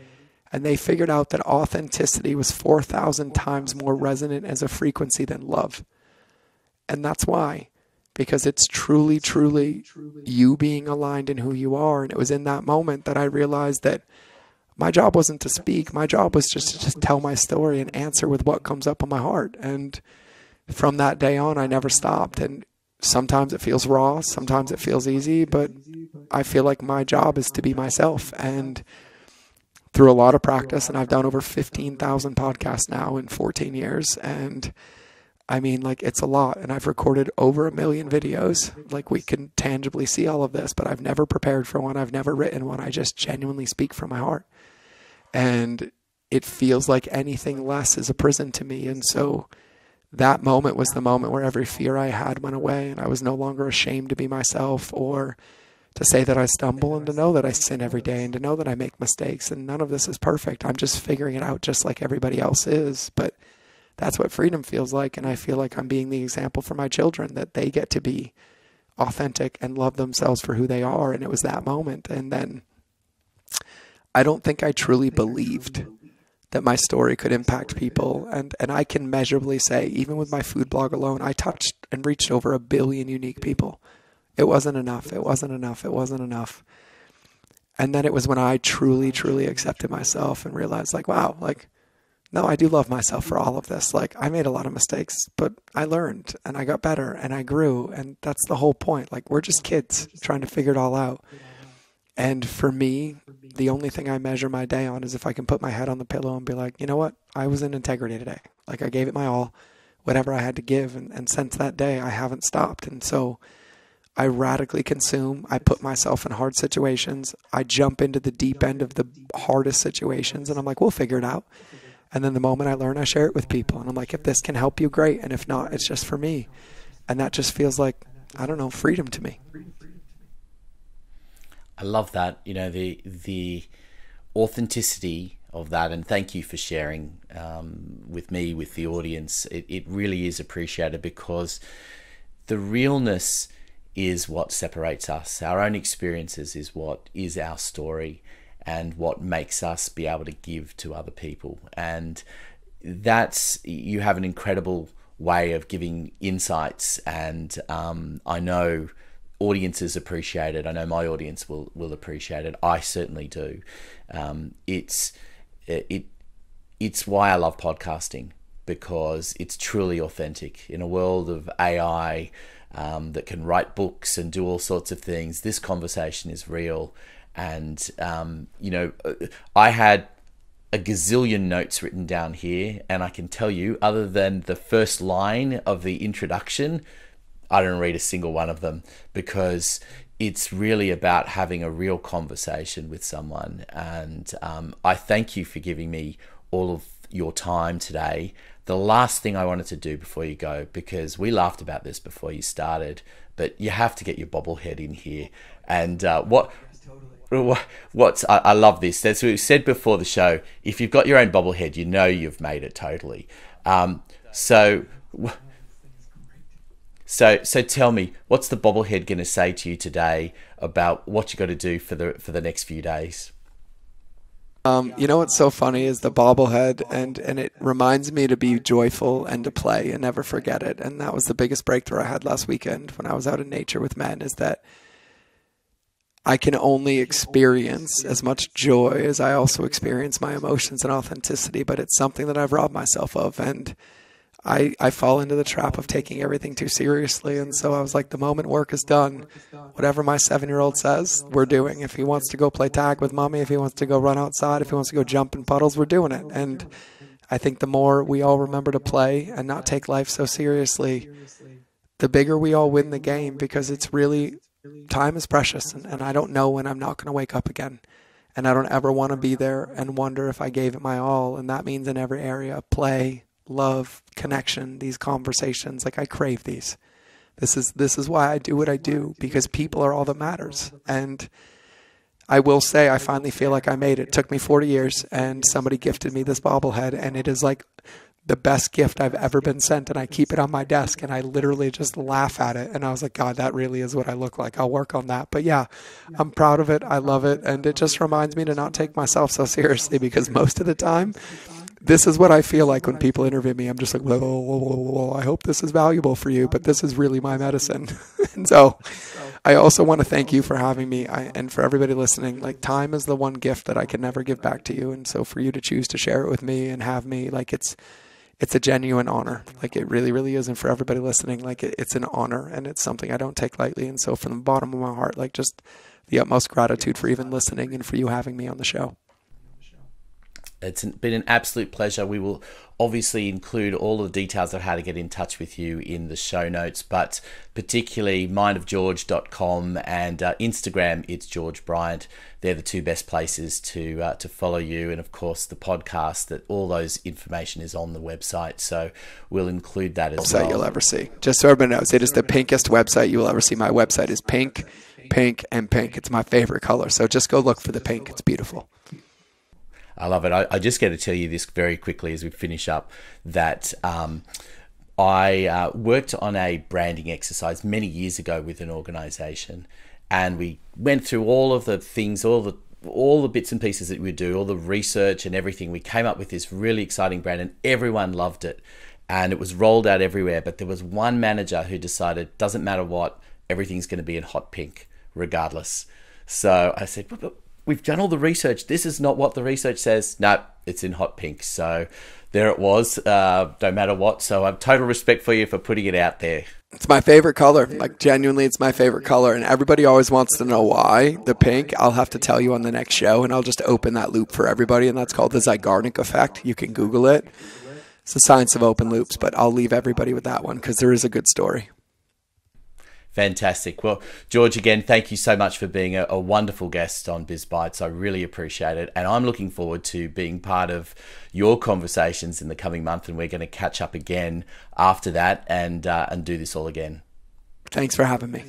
And they figured out that authenticity was 4,000 times more resonant as a frequency than love. And that's why. Because it's truly, truly you being aligned in who you are. And it was in that moment that I realized that my job wasn't to speak. My job was just to tell my story and answer with what comes up on my heart. And from that day on, I never stopped. And sometimes it feels raw. Sometimes it feels easy. But I feel like my job is to be myself. And through a lot of practice, and I've done over 15,000 podcasts now in 14 years. And I mean, like, it's a lot. And I've recorded over 1 million videos. Like, we can tangibly see all of this, but I've never prepared for one. I've never written one. I just genuinely speak from my heart. And it feels like anything less is a prison to me. And so that moment was the moment where every fear I had went away, and I was no longer ashamed to be myself or to say that I stumble, and to know that I sin every day, and to know that I make mistakes, and none of this is perfect. I'm just figuring it out just like everybody else is. But that's what freedom feels like. And I feel like I'm being the example for my children, that they get to be authentic and love themselves for who they are. And it was that moment. And then I don't think I truly believed that my story could impact people. And I can measurably say, even with my food blog alone, I touched and reached over 1 billion unique people. It wasn't enough. It wasn't enough. It wasn't enough. And then it was when I truly, truly accepted myself and realized, like, wow, like, no, I do love myself for all of this. Like, I made a lot of mistakes, but I learned and I got better and I grew. And that's the whole point. Like, we're just kids trying to figure it all out. And for me, the only thing I measure my day on is if I can put my head on the pillow and be like, you know what? I was in integrity today. Like, I gave it my all, whatever I had to give. And since that day, I haven't stopped. And so I radically consume. I put myself in hard situations. I jump into the deep end of the hardest situations. And I'm like, we'll figure it out. And then the moment I learn, I share it with people. And I'm like, if this can help you, great. And if not, it's just for me. And that just feels like, I don't know, freedom to me. I love that, you know, the authenticity of that. And thank you for sharing with me, with the audience. It really is appreciated, because the realness is what separates us. Our own experiences is what is our story, and what makes us be able to give to other people. And that's, you have an incredible way of giving insights. And I know audiences appreciate it. I know my audience will appreciate it. I certainly do. It's why I love podcasting, because it's truly authentic. In a world of AI that can write books and do all sorts of things, this conversation is real. And, you know, I had a gazillion notes written down here, and I can tell you, other than the first line of the introduction, I don't read a single one of them, because it's really about having a real conversation with someone. And I thank you for giving me all of your time today. The last thing I wanted to do before you go, because we laughed about this before you started, but you have to get your bobblehead in here. And I love this. As we said before the show, if you've got your own bobblehead, you know you've made it totally. So tell me, what's the bobblehead going to say to you today about what you got to do for the next few days? You know what's so funny is the bobblehead, and it reminds me to be joyful and to play and never forget it. And that was the biggest breakthrough I had last weekend when I was out in nature with men, is that I can only experience as much joy as I also experience my emotions and authenticity, but it's something that I've robbed myself of. And I fall into the trap of taking everything too seriously. And so I was like, the moment work is done, whatever my 7-year-old says, we're doing. If he wants to go play tag with mommy, if he wants to go run outside, if he wants to go jump in puddles, we're doing it. And I think the more we all remember to play and not take life so seriously, the bigger we all win the game, because it's really, time is precious, and I don't know when I'm not going to wake up again. And I don't ever want to be there and wonder if I gave it my all. And that means in every area: play, love, connection, these conversations. Like, I crave these. This is why I do what I do, because people are all that matters. And I will say, I finally feel like I made it. It took me 40 years, and somebody gifted me this bobblehead, and it is like the best gift I've ever been sent. And I keep it on my desk, and I literally just laugh at it. And I was like, God, that really is what I look like. I'll work on that. But yeah, I'm proud of it. I love it. And it just reminds me to not take myself so seriously, because most of the time, this is what I feel like when people interview me. I'm just like, whoa, whoa, whoa, whoa, I hope this is valuable for you, but this is really my medicine. And so I also want to thank you for having me, and for everybody listening. Like, time is the one gift that I can never give back to you. And so for you to choose to share it with me and have me, like, it's a genuine honor. Like, it really, really is. And for everybody listening, like, it's an honor, and it's something I don't take lightly. And so from the bottom of my heart, like, just the utmost gratitude for even listening and for you having me on the show. It's been an absolute pleasure. We will obviously include all of the details of how to get in touch with you in the show notes, but particularly mindofgeorge.com and Instagram, it's George Bryant. They're the two best places to follow you. And of course, the podcast, that all those information is on the website. So we'll include that as well. Website you'll ever see. Just so everybody knows, it is the pinkest website you will ever see. My website is pink, pink, and pink. It's my favorite color. So just go look for the pink. It's beautiful. I love it. I just got to tell you this very quickly as we finish up, that I worked on a branding exercise many years ago with an organization, and we went through all of the things, all the bits and pieces that we do, all the research and everything. We came up with this really exciting brand, and everyone loved it, and it was rolled out everywhere. But there was one manager who decided, doesn't matter what, everything's going to be in hot pink regardless. So I said, but we've done all the research. This is not what the research says. No, it's in hot pink. So there it was, no matter what. So I have total respect for you for putting it out there. It's my favorite color. Like, genuinely, it's my favorite color. And everybody always wants to know why the pink. I'll have to tell you on the next show, and I'll just open that loop for everybody. And that's called the Zygarnik effect. You can Google it. It's the science of open loops, but I'll leave everybody with that one because there is a good story. Fantastic. Well, George, again, thank you so much for being a wonderful guest on Biz Bites. I really appreciate it. And I'm looking forward to being part of your conversations in the coming month. And we're going to catch up again after that and do this all again. Thanks for having me.